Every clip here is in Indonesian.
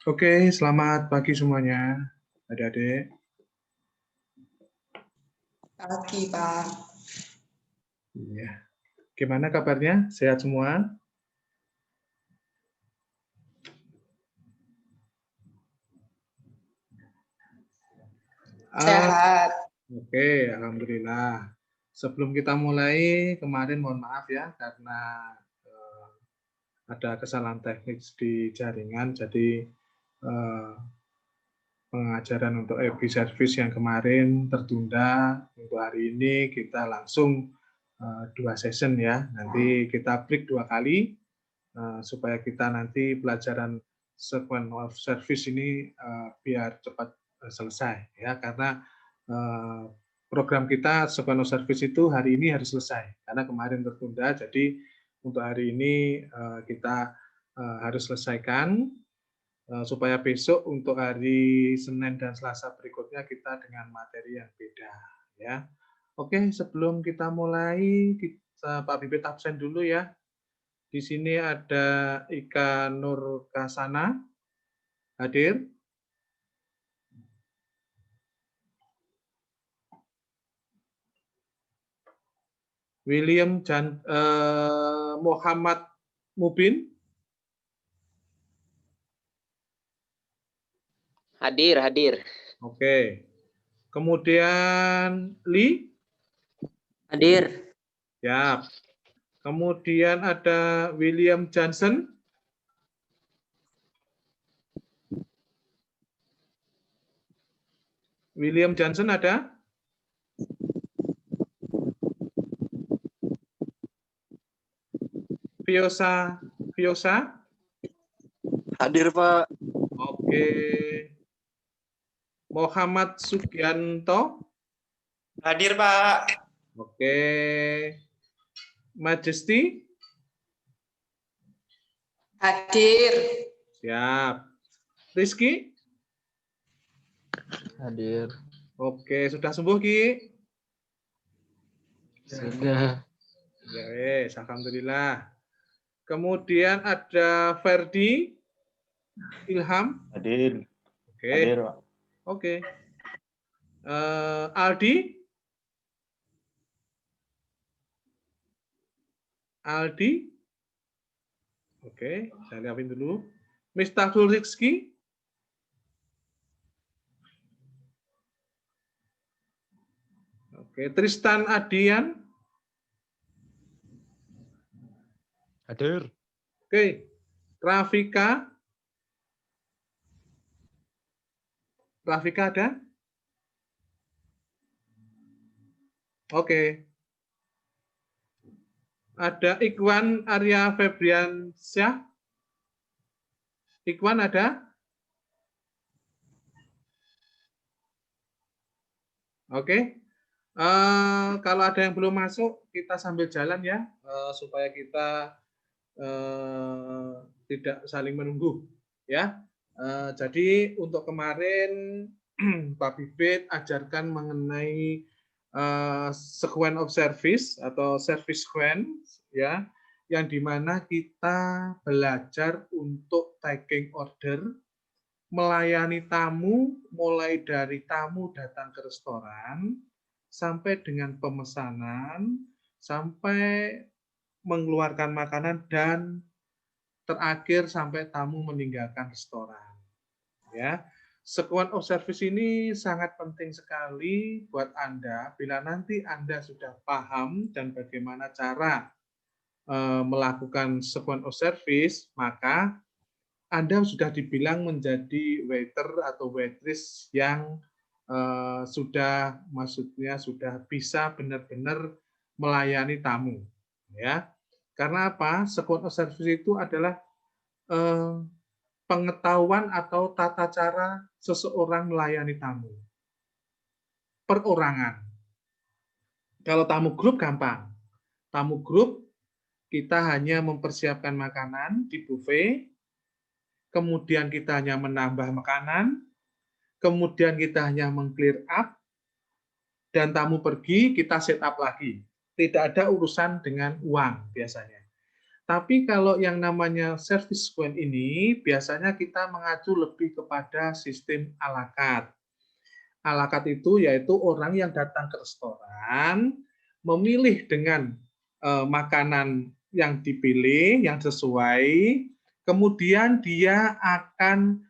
Oke, selamat pagi semuanya, adik-adik. Pagi, Pak. Iya. Gimana kabarnya? Sehat semua? Sehat. Oke, alhamdulillah. Sebelum kita mulai, kemarin mohon maaf ya karena ada kesalahan teknis di jaringan, jadi pengajaran untuk EB Service yang kemarin tertunda. Untuk hari ini kita langsung 2 session ya. Nanti kita break 2 kali supaya kita nanti pelajaran sequence of service ini biar cepat selesai ya, karena program kita sequence of service itu hari ini harus selesai karena kemarin tertunda. Jadi untuk hari ini kita harus selesaikan supaya besok untuk hari Senin dan Selasa berikutnya kita dengan materi yang beda ya. Oke, sebelum kita mulai, Pak Bibit absen dulu ya. Di sini ada Ika Nur Kasana, hadir. William Muhammad Mubin. Hadir. Oke. Kemudian Lee. Hadir. Siap. Kemudian ada William Johnson. William Johnson ada? Viosa. Hadir, Pak. Oke. Muhammad Sugianto. Hadir, Pak. Oke. Majesty. Hadir. Siap. Rizky. Hadir. Oke, sudah sembuh, Ki? Sudah. Ya, alhamdulillah. Kemudian ada Ferdi Ilham. Hadir. Oke. Hadir, Pak. Oke. Aldi. Oke, saya liapin dulu. Miftahul Rizky. Oke, Tristan Adian. Hadir. Oke, Rafika ada? Oke. Ada Ikhwan Arya Febriansyah. Ikhwan ada? Oke. Kalau ada yang belum masuk, kita sambil jalan ya, supaya kita tidak saling menunggu. Ya. Jadi untuk kemarin Pak Bibit ajarkan mengenai sequence of service atau service sequence ya, yang dimana kita belajar untuk taking order, melayani tamu, mulai dari tamu datang ke restoran sampai dengan pemesanan, sampai mengeluarkan makanan, dan terakhir sampai tamu meninggalkan restoran. Ya, sequence of service ini sangat penting sekali buat Anda. Bila nanti Anda sudah paham dan bagaimana cara melakukan sequence of service, maka Anda sudah dibilang menjadi waiter atau waitress yang sudah bisa benar-benar melayani tamu. Ya, karena apa? Sequence of service itu adalah pengetahuan atau tata cara seseorang melayani tamu. Perorangan. Kalau tamu grup gampang. Tamu grup kita hanya mempersiapkan makanan di buffet, kemudian kita hanya menambah makanan, kemudian kita hanya meng-clear up, dan tamu pergi, kita set up lagi. Tidak ada urusan dengan uang biasanya. Tapi kalau yang namanya service sequence ini biasanya kita mengacu lebih kepada sistem à la carte. À la carte itu yaitu orang yang datang ke restoran memilih dengan makanan yang dipilih, yang sesuai, kemudian dia akan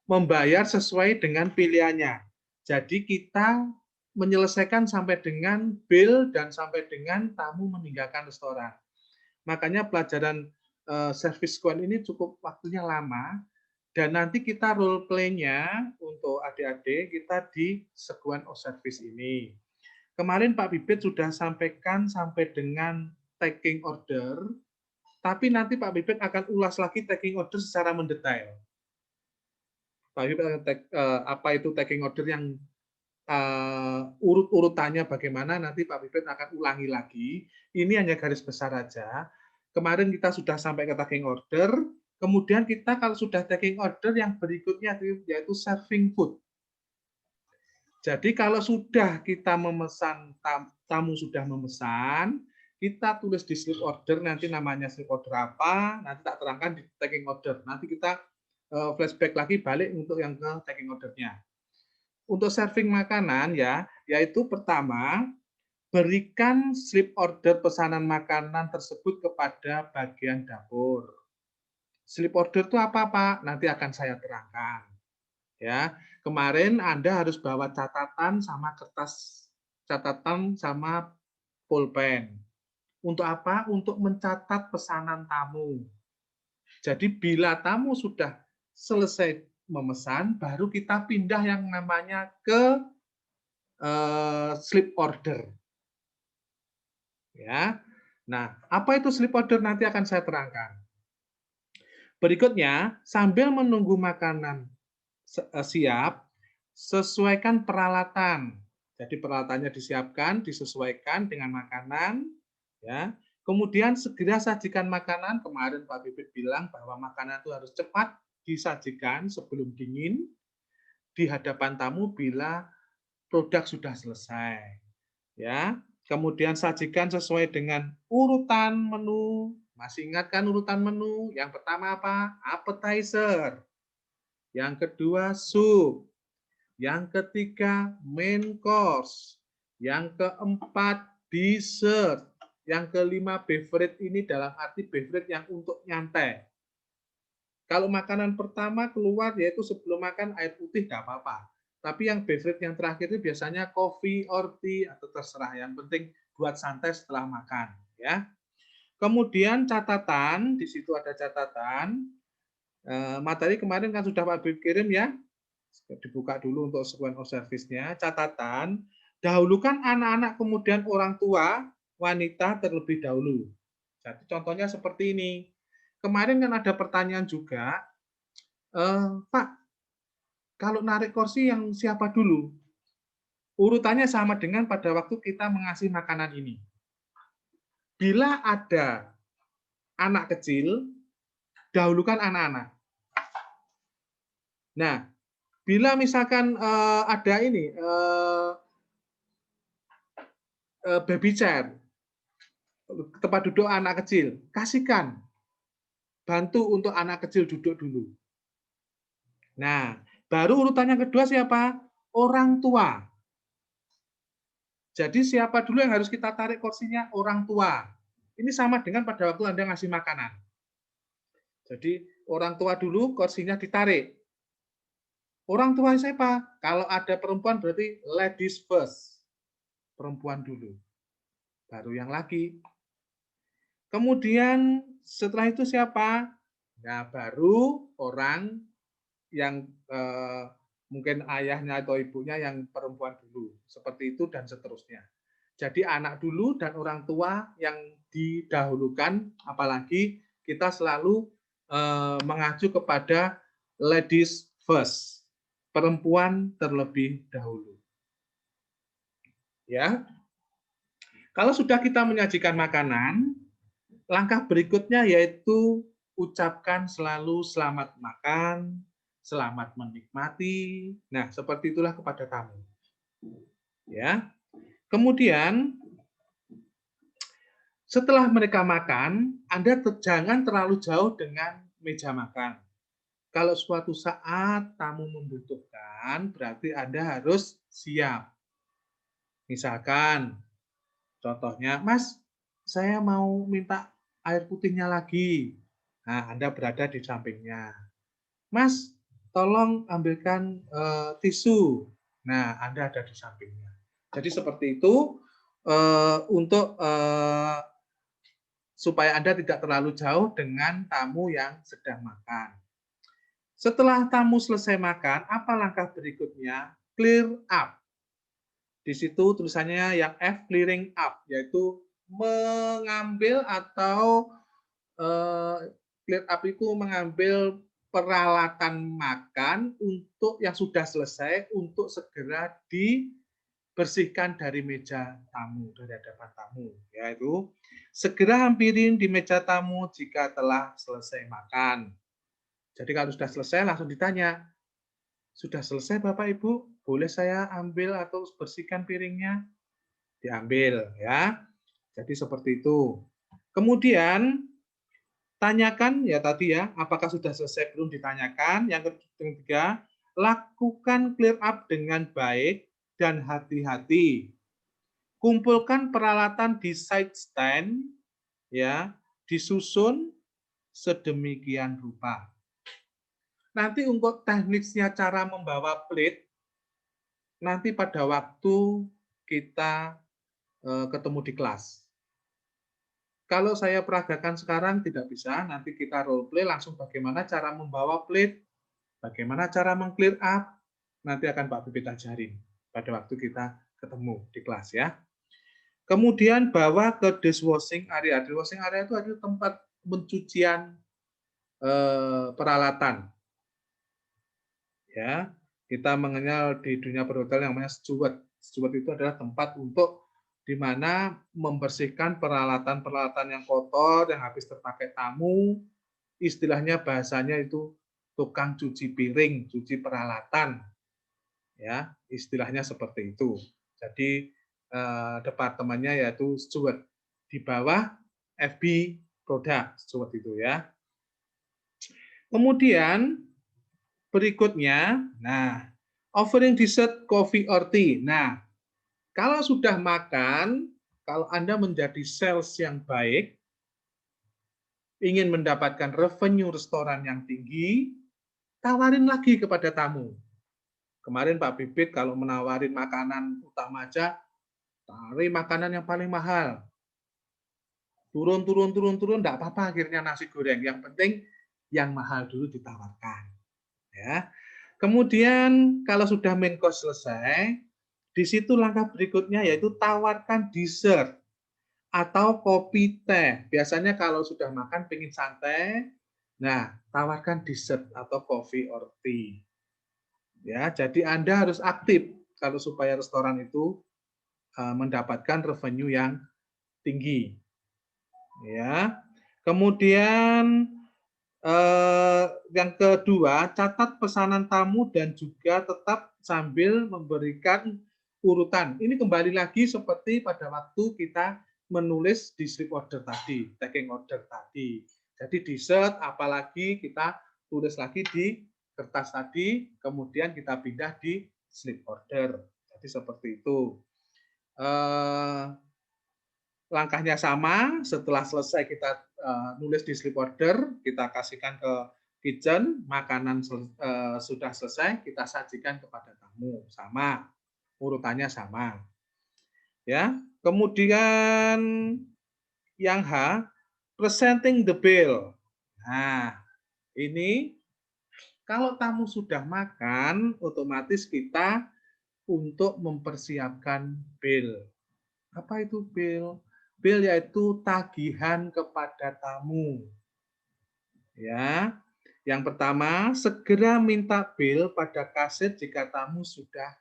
membayar sesuai dengan pilihannya. Jadi kita menyelesaikan sampai dengan bill dan sampai dengan tamu meninggalkan restoran. Makanya pelajaran service sequence ini cukup waktunya lama, dan nanti kita role play-nya untuk adik-adik kita di sequence of service ini. Kemarin Pak Bibit sudah sampaikan sampai dengan taking order, tapi nanti Pak Bibit akan ulas lagi taking order secara mendetail. Pak Bibit apa itu taking order yang urut-urutannya bagaimana, nanti Pak Bibit akan ulangi lagi. Ini hanya garis besar aja. Kemarin kita sudah sampai ke taking order, kemudian kita kalau sudah taking order yang berikutnya yaitu serving food. Jadi kalau sudah kita memesan, tamu sudah memesan, kita tulis di slip order, nanti namanya slip order apa, nanti tak terangkan di taking order. Nanti kita flashback lagi balik untuk yang ke taking ordernya. Untuk serving makanan ya, yaitu pertama, berikan slip order pesanan makanan tersebut kepada bagian dapur. Slip order itu apa, Pak? Nanti akan saya terangkan. Ya, kemarin Anda harus bawa catatan sama kertas catatan sama pulpen. Untuk apa? Untuk mencatat pesanan tamu. Jadi bila tamu sudah selesai memesan, baru kita pindah yang namanya ke slip order. Ya. Nah, apa itu slip order nanti akan saya terangkan. Berikutnya, sambil menunggu makanan siap, sesuaikan peralatan. Jadi peralatannya disiapkan, disesuaikan dengan makanan, ya. Kemudian segera sajikan makanan. Kemarin Pak Bibit bilang bahwa makanan itu harus cepat disajikan sebelum dingin di hadapan tamu bila produk sudah selesai. Ya. Kemudian sajikan sesuai dengan urutan menu. Masih ingat kan urutan menu? Yang pertama apa? Appetizer. Yang kedua sup. Yang ketiga main course. Yang keempat dessert. Yang kelima beverage, ini dalam arti beverage yang untuk nyantai. Kalau makanan pertama keluar yaitu sebelum makan air putih nggak apa-apa. Tapi yang beverage yang terakhir itu biasanya coffee or tea atau terserah. Yang penting buat santai setelah makan, ya. Kemudian catatan, di situ ada catatan. Materi kemarin kan sudah Pak Bib kirim ya. Dibuka dulu untuk sequence of service-nya. Catatan, dahulukan anak-anak kemudian orang tua, wanita terlebih dahulu. Jadi contohnya seperti ini. Kemarin kan ada pertanyaan juga, Pak, kalau narik kursi yang siapa dulu? Urutannya sama dengan pada waktu kita mengasih makanan ini. Bila ada anak kecil, dahulukan anak-anak. Nah, bila misalkan ada ini baby chair, tempat duduk anak kecil, kasihkan. Bantu untuk anak kecil duduk dulu. Nah, baru urutan yang kedua siapa? Orang tua. Jadi siapa dulu yang harus kita tarik kursinya? Orang tua. Ini sama dengan pada waktu Anda ngasih makanan. Jadi orang tua dulu kursinya ditarik. Orang tua siapa? Kalau ada perempuan berarti ladies first. Perempuan dulu. Baru yang laki. Kemudian setelah itu siapa? Nah, baru orang yang mungkin ayahnya atau ibunya yang perempuan dulu. Seperti itu dan seterusnya. Jadi anak dulu dan orang tua yang didahulukan, apalagi kita selalu mengacu kepada ladies first. Perempuan terlebih dahulu. Ya. Kalau sudah kita menyajikan makanan, langkah berikutnya yaitu ucapkan selalu selamat makan, selamat menikmati. Nah, seperti itulah kepada tamu. Ya. Kemudian Setelah mereka makan, Anda jangan terlalu jauh dengan meja makan. Kalau suatu saat tamu membutuhkan, berarti Anda harus siap. Misalkan, contohnya, Mas, saya mau minta air putihnya lagi. Nah, Anda berada di sampingnya. Mas, tolong ambilkan tisu. Nah, Anda ada di sampingnya. Jadi seperti itu untuk supaya Anda tidak terlalu jauh dengan tamu yang sedang makan. Setelah tamu selesai makan, apa langkah berikutnya? Clear up. Di situ tulisannya yang F, clearing up, yaitu mengambil atau clear up itu mengambil peralatan makan untuk yang sudah selesai untuk segera dibersihkan dari meja tamu, dari hadapan tamu, yaitu segera hampirin di meja tamu jika telah selesai makan. Jadi kalau sudah selesai langsung ditanya, sudah selesai Bapak Ibu, boleh saya ambil atau bersihkan piringnya? Diambil ya. Jadi seperti itu. Kemudian tanyakan ya tadi ya, apakah sudah selesai belum ditanyakan. Yang ketiga, lakukan clear up dengan baik dan hati-hati. Kumpulkan peralatan di side stand ya, disusun sedemikian rupa. Nanti untuk tekniknya cara membawa plate, nanti pada waktu kita ketemu di kelas. Kalau saya peragakan sekarang tidak bisa, nanti kita role play langsung bagaimana cara membawa plate, bagaimana cara meng-clear up, nanti akan Pak Bibit ajarin pada waktu kita ketemu di kelas ya. Kemudian bawa ke dishwashing area. Dishwashing area itu adalah tempat pencucian peralatan. Ya, kita mengenal di dunia perhotelan yang namanya steward. Steward itu adalah tempat untuk di mana membersihkan peralatan-peralatan yang kotor yang habis terpakai tamu. Istilahnya bahasanya itu tukang cuci piring, cuci peralatan. Ya, istilahnya seperti itu. Jadi departemennya yaitu steward. Di bawah FB produk steward itu ya. Kemudian berikutnya, nah, offering dessert, coffee or tea. Nah, kalau sudah makan, kalau Anda menjadi sales yang baik, ingin mendapatkan revenue restoran yang tinggi, tawarin lagi kepada tamu. Kemarin Pak Bibit kalau menawarin makanan utama aja, tawarin makanan yang paling mahal. Turun, enggak apa-apa akhirnya nasi goreng. Yang penting yang mahal dulu ditawarkan. Ya. Kemudian kalau sudah main course selesai, di situ langkah berikutnya yaitu tawarkan dessert atau kopi teh. Biasanya kalau sudah makan pengen santai, nah tawarkan dessert atau coffee or tea. Ya, jadi Anda harus aktif kalau supaya restoran itu mendapatkan revenue yang tinggi. Ya. Kemudian yang kedua, catat pesanan tamu dan juga tetap sambil memberikan urutan. Ini kembali lagi seperti pada waktu kita menulis di slip order tadi, taking order tadi. Jadi dessert, apalagi kita tulis lagi di kertas tadi, kemudian kita pindah di slip order. Jadi seperti itu. Langkahnya sama, setelah selesai kita nulis di slip order, kita kasihkan ke kitchen, makanan sudah selesai, kita sajikan kepada tamu, sama, urutannya sama. Ya, kemudian yang H, presenting the bill. Nah, ini kalau tamu sudah makan, otomatis kita untuk mempersiapkan bill. Apa itu bill? Bill yaitu tagihan kepada tamu. Ya. Yang pertama, segera minta bill pada kasir jika tamu sudah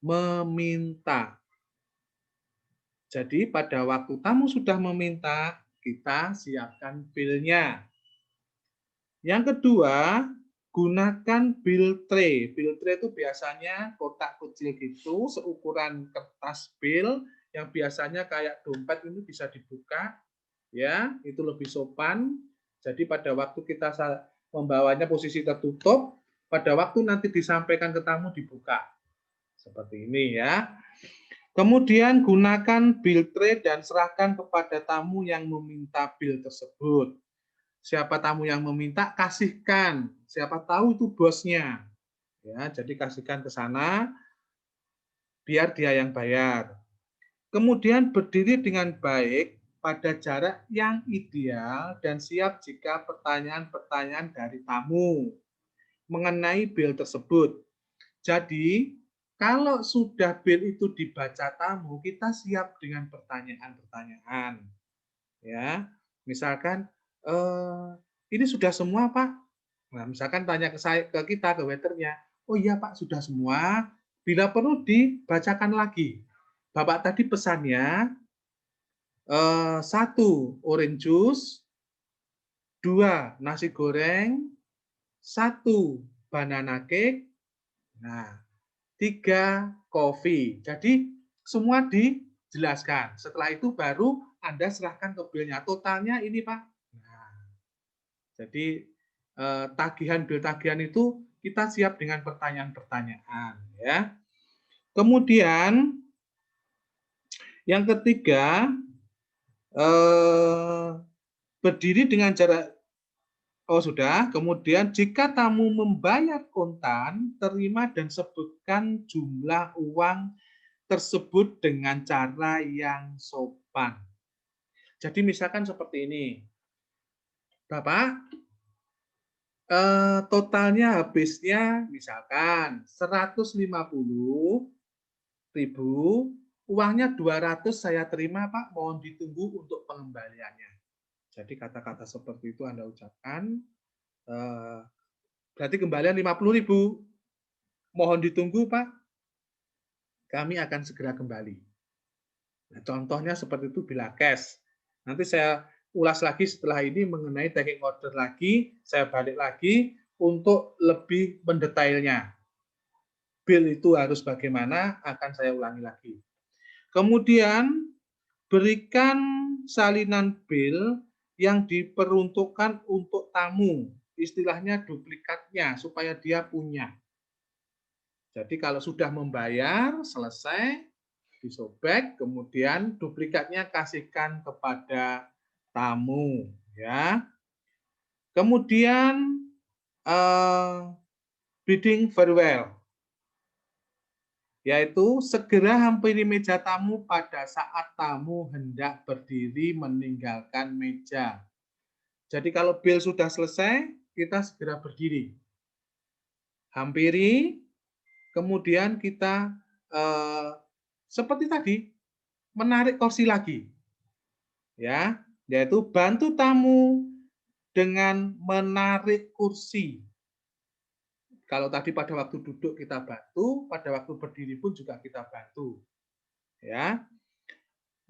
meminta. Jadi pada waktu tamu sudah meminta, kita siapkan bill-nya. Yang kedua, gunakan bill tray. Bill tray itu biasanya kotak kecil gitu, seukuran kertas bill, yang biasanya kayak dompet ini bisa dibuka, ya, itu lebih sopan. Jadi pada waktu kita membawanya posisi tertutup, pada waktu nanti disampaikan ke tamu dibuka. Seperti ini ya. Kemudian gunakan bill tray dan serahkan kepada tamu yang meminta bill tersebut. Siapa tamu yang meminta, kasihkan. Siapa tahu itu bosnya. Ya, jadi kasihkan ke sana, biar dia yang bayar. Kemudian berdiri dengan baik pada jarak yang ideal dan siap jika pertanyaan-pertanyaan dari tamu mengenai bill tersebut. Jadi, kalau sudah bill itu dibaca tamu, kita siap dengan pertanyaan-pertanyaan. Ya, misalkan, ini sudah semua, Pak? Nah, misalkan tanya ke kita, ke waiternya, oh iya Pak, sudah semua. Bila perlu dibacakan lagi. Bapak tadi pesannya 1 orange juice, 2 nasi goreng, 1 banana cake, nah 3 kopi. Jadi semua dijelaskan. Setelah itu baru Anda serahkan ke bilnya. Totalnya ini Pak. Nah, jadi tagihan itu kita siap dengan pertanyaan-pertanyaan ya. Kemudian yang ketiga, berdiri dengan jarak, oh sudah. Kemudian jika tamu membayar kontan, terima dan sebutkan jumlah uang tersebut dengan cara yang sopan. Jadi misalkan seperti ini, Bapak, totalnya habisnya misalkan 150.000, uangnya 200 saya terima Pak, mohon ditunggu untuk pengembaliannya. Jadi kata-kata seperti itu Anda ucapkan, berarti kembalian 50.000, mohon ditunggu Pak, kami akan segera kembali. Nah, contohnya seperti itu bila cash. Nanti saya ulas lagi setelah ini mengenai taking order lagi, saya balik lagi untuk lebih mendetailnya. Bill itu harus bagaimana, akan saya ulangi lagi. Kemudian berikan salinan bill yang diperuntukkan untuk tamu, istilahnya duplikatnya, supaya dia punya. Jadi kalau sudah membayar, selesai, disobek, kemudian duplikatnya kasihkan kepada tamu. Ya. Kemudian bidding farewell, yaitu segera hampiri meja tamu pada saat tamu hendak berdiri meninggalkan meja. Jadi kalau bill sudah selesai, kita segera berdiri. Hampiri, kemudian kita seperti tadi, menarik kursi lagi. Ya, yaitu bantu tamu dengan menarik kursi. Kalau tadi pada waktu duduk kita bantu, pada waktu berdiri pun juga kita bantu. Ya.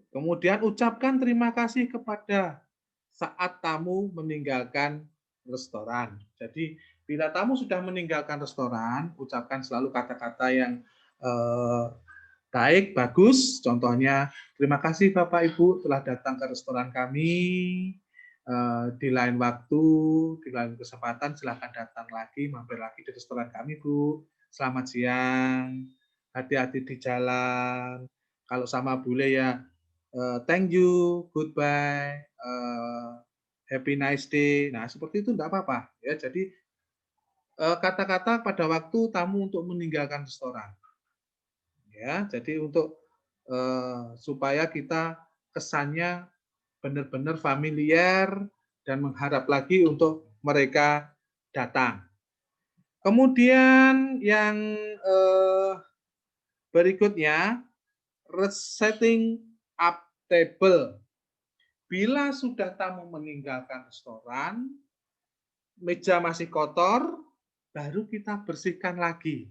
Kemudian ucapkan terima kasih kepada saat tamu meninggalkan restoran. Jadi bila tamu sudah meninggalkan restoran, ucapkan selalu kata-kata yang baik, bagus. Contohnya, terima kasih Bapak Ibu telah datang ke restoran kami. Di lain waktu, di lain kesempatan silahkan datang lagi, mampir lagi di restoran kami Bu. Selamat siang, hati-hati di jalan. Kalau sama bule ya, thank you, goodbye, happy nice day. Nah seperti itu enggak apa-apa ya. Jadi kata-kata pada waktu tamu untuk meninggalkan restoran. Ya, jadi untuk supaya kita kesannya benar-benar familiar dan mengharap lagi untuk mereka datang. Kemudian yang berikutnya, setting up table. Bila sudah tamu meninggalkan restoran, meja masih kotor, baru kita bersihkan lagi.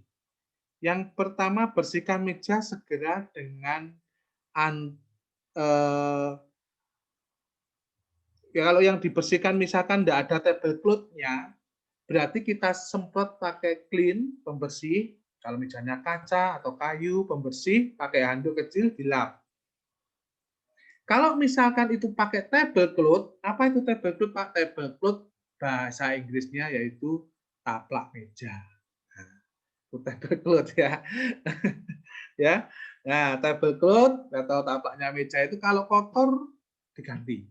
Yang pertama, bersihkan meja segera dengan ya kalau yang dibersihkan misalkan tidak ada tablecloth-nya, berarti kita semprot pakai clean, pembersih. Kalau mejanya kaca atau kayu, pembersih, pakai handuk kecil, dilap. Kalau misalkan itu pakai tablecloth, apa itu tablecloth, Pak? Tablecloth bahasa Inggrisnya yaitu taplak meja. Nah, itu tablecloth ya. Ya. Nah, tablecloth atau taplaknya meja itu kalau kotor diganti.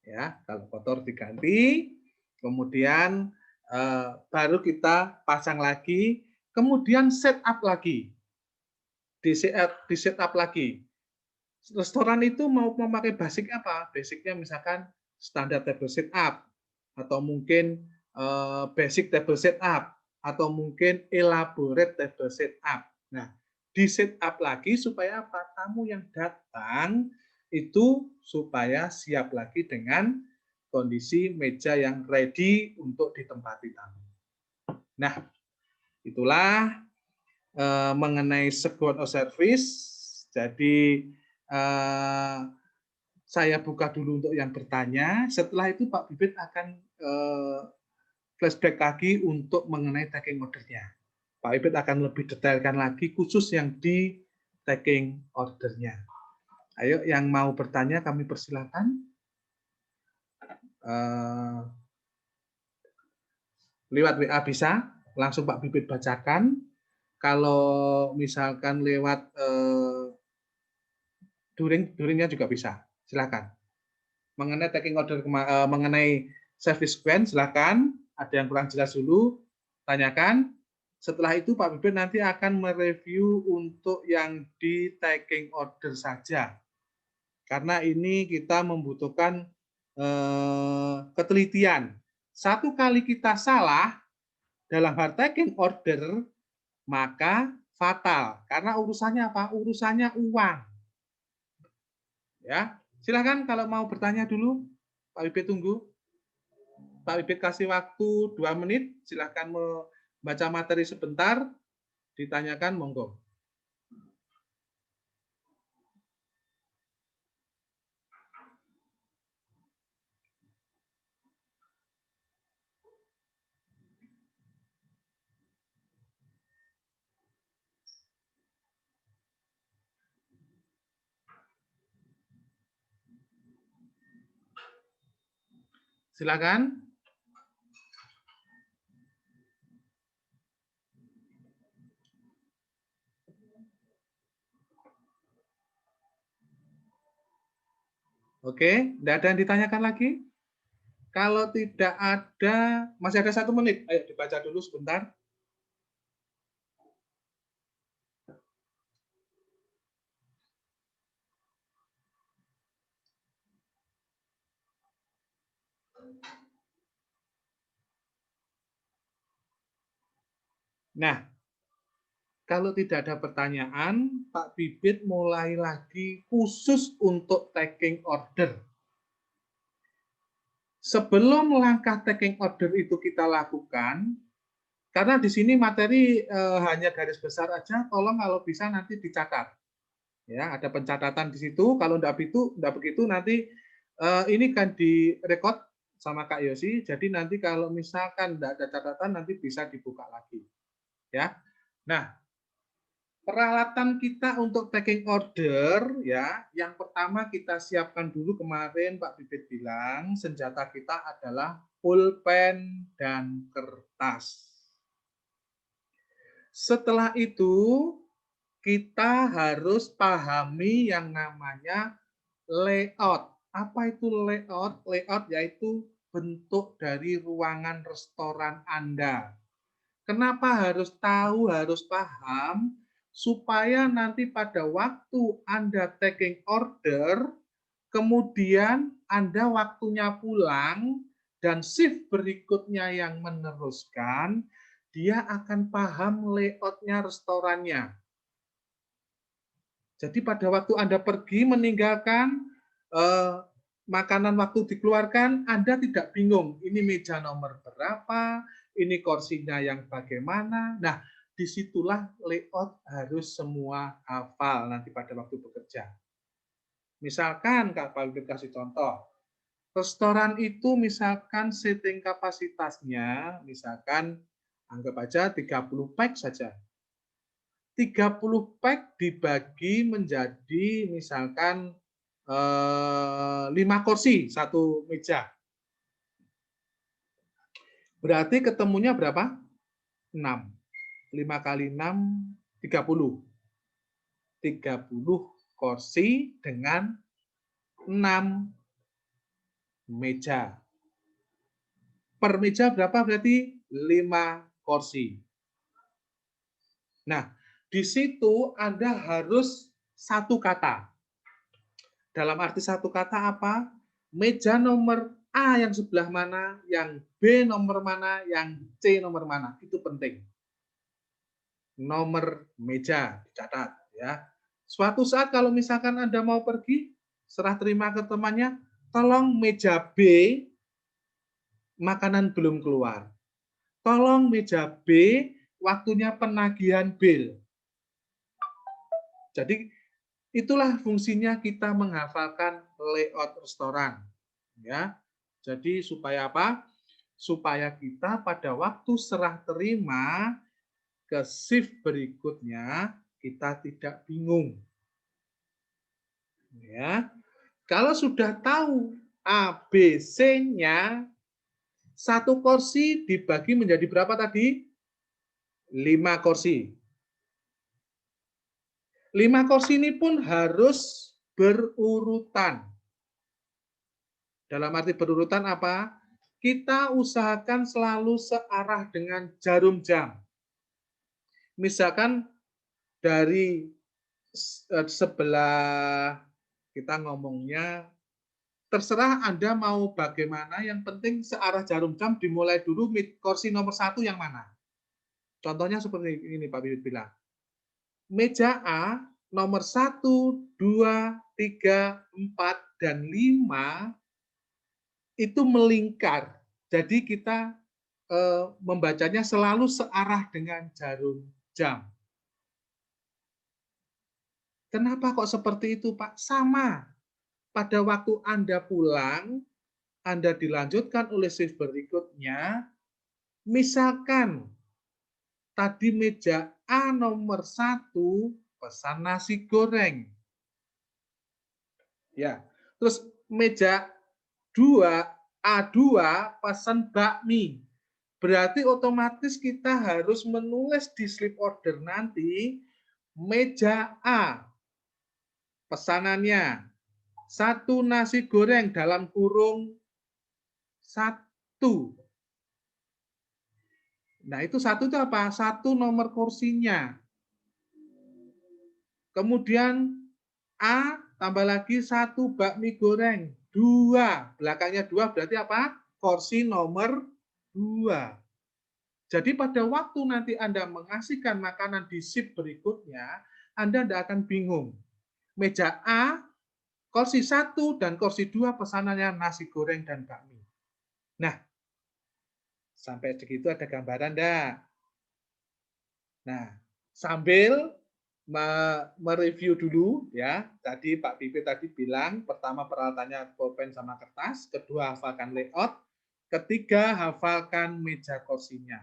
Ya, kalau kotor diganti, kemudian baru kita pasang lagi, kemudian set up lagi. Di set up lagi. Restoran itu mau memakai basic apa? Basicnya misalkan standar table setup, atau mungkin basic table setup, atau mungkin elaborate table setup. Nah, di setup lagi supaya apa? Tamu yang datang itu supaya siap lagi dengan kondisi meja yang ready untuk ditempati tamu. Nah, itulah mengenai second of service. Jadi saya buka dulu untuk yang bertanya. Setelah itu Pak Bibit akan flashback lagi untuk mengenai tagging ordernya. Pak Bibit akan lebih detailkan lagi khusus yang di tagging ordernya. Ayo yang mau bertanya kami persilakan. Lewat WA bisa, langsung Pak Bibit bacakan. Kalau misalkan lewat duringnya juga bisa. Silakan. Mengenai tagging order, mengenai service sequence, silakan. Ada yang kurang jelas dulu, tanyakan. Setelah itu Pak Bibit nanti akan mereview untuk yang di tagging order saja. Karena ini kita membutuhkan ketelitian. Satu kali kita salah dalam hal tagging order, maka fatal. Karena urusannya apa? Urusannya uang. Ya, silakan kalau mau bertanya dulu, Pak Bibit tunggu. Pak Bibit kasih waktu 2 menit, silakan membaca materi sebentar, ditanyakan monggo. Silakan. Oke, tidak ada yang ditanyakan lagi? Kalau tidak ada, masih ada 1 menit. Ayo dibaca dulu sebentar. Nah, kalau tidak ada pertanyaan, Pak Bibit mulai lagi khusus untuk tagging order. Sebelum langkah tagging order itu kita lakukan, karena di sini materi hanya garis besar aja, tolong kalau bisa nanti dicatat. Ya, ada pencatatan di situ. Kalau enggak begitu nanti ini kan direkod sama Kak Yosi. Jadi nanti kalau misalkan enggak ada catatan nanti bisa dibuka lagi. Ya. Nah, peralatan kita untuk tagging order ya, yang pertama kita siapkan dulu kemarin Pak Bibit bilang senjata kita adalah pulpen dan kertas. Setelah itu kita harus pahami yang namanya layout. Apa itu layout? Layout yaitu bentuk dari ruangan restoran Anda. Kenapa harus tahu, harus paham? Supaya nanti pada waktu Anda taking order, kemudian Anda waktunya pulang, dan shift berikutnya yang meneruskan, dia akan paham layoutnya restorannya. Jadi pada waktu Anda pergi meninggalkan makanan waktu dikeluarkan, Anda tidak bingung, ini meja nomor berapa, ini kursinya yang bagaimana. Nah, disitulah layout harus semua hafal nanti pada waktu bekerja. Misalkan, Kak Pak kasih contoh, restoran itu misalkan seating kapasitasnya, misalkan anggap aja 30 pack saja. 30 pack dibagi menjadi misalkan 5 kursi satu meja. Berarti ketemunya berapa? 6. 5 kali 6, 30. 30 kursi dengan 6 meja. Per meja berapa berarti? 5 kursi. Nah, di situ Anda harus satu kata. Dalam arti satu kata apa? Meja nomor A yang sebelah mana, yang B nomor mana, yang C nomor mana. Itu penting. Nomor meja dicatat ya. Suatu saat kalau misalkan Anda mau pergi, serah terima ke temannya, tolong meja B makanan belum keluar. Tolong meja B waktunya penagihan bil. Jadi itulah fungsinya kita menghafalkan layout restoran. Ya. Jadi supaya apa? Supaya kita pada waktu serah terima ke shift berikutnya kita tidak bingung. Ya. Kalau sudah tahu A, B, C-nya, satu kursi dibagi menjadi berapa tadi? 5 kursi. 5 kursi ini pun harus berurutan. Dalam arti berurutan apa? Kita usahakan selalu searah dengan jarum jam. Misalkan dari sebelah kita ngomongnya, terserah Anda mau bagaimana, yang penting searah jarum jam dimulai dulu kursi nomor 1 yang mana. Contohnya seperti ini Pak Bibit bilang. Meja A nomor 1, 2, 3, 4, dan 5 itu melingkar. Jadi kita membacanya selalu searah dengan jarum jam. Kenapa kok seperti itu, Pak? Sama. Pada waktu Anda pulang, Anda dilanjutkan oleh shift berikutnya, misalkan tadi meja A nomor 1 pesan nasi goreng. Ya. Terus meja 2 A2 pesan bakmi. Berarti otomatis kita harus menulis di slip order nanti meja A pesanannya 1 nasi goreng dalam kurung 1. Nah, itu 1 itu apa? 1 nomor kursinya. Kemudian A tambah lagi 1 bakmi goreng, 2. Belakangnya 2 berarti apa? Kursi nomor 2. Jadi pada waktu nanti Anda mengasihkan makanan di shift berikutnya, Anda tidak akan bingung. Meja A, kursi 1 dan kursi 2 pesanannya nasi goreng dan bakmi. Nah, sampai segitu ada gambaran enggak? Nah, sambil mereview dulu ya. Tadi Pak Pipit tadi bilang pertama peralatannya pulpen sama kertas, kedua hafalkan layout, ketiga hafalkan meja kursinya.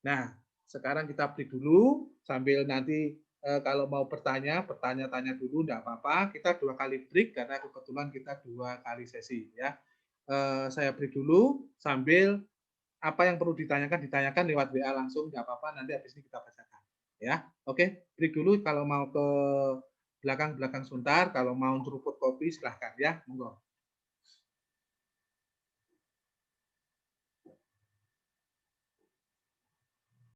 Nah, sekarang kita break dulu sambil nanti kalau mau bertanya-tanya dulu enggak apa-apa. Kita 2 kali break karena kebetulan kita 2 kali sesi ya. Saya break dulu sambil apa yang perlu ditanyakan lewat WA langsung enggak apa-apa, nanti habis ini kita bacakan. Ya, oke, break dulu. Kalau mau ke belakang sebentar, kalau mau seruput kopi silahkan ya, monggo.